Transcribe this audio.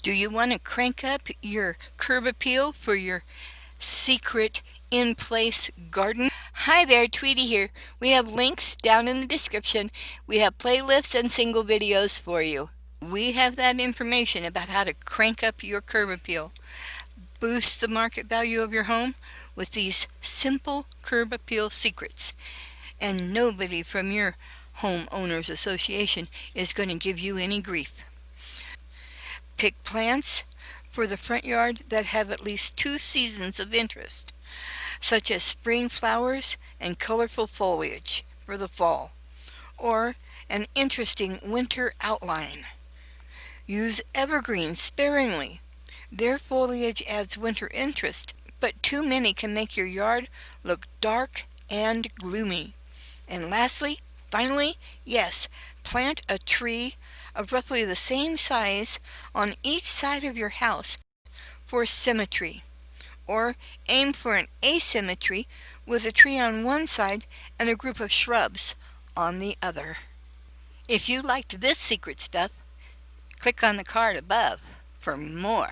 Do you want to crank up your curb appeal for your secret in-place garden? Hi there, Tweetie here. We have links down in the description. We have playlists and single videos for you. We have that information about how to crank up your curb appeal. Boost the market value of your home with these simple curb appeal secrets. And nobody from your homeowners association is going to give you any grief. Pick plants for the front yard that have at least 2 seasons of interest, such as spring flowers and colorful foliage for the fall, or an interesting winter outline. Use evergreens sparingly. Their foliage adds winter interest, but too many can make your yard look dark and gloomy. And lastly, finally, yes, plant a tree of roughly the same size on each side of your house for symmetry, or aim for an asymmetry with a tree on one side and a group of shrubs on the other. If you liked this secret stuff, click on the card above for more.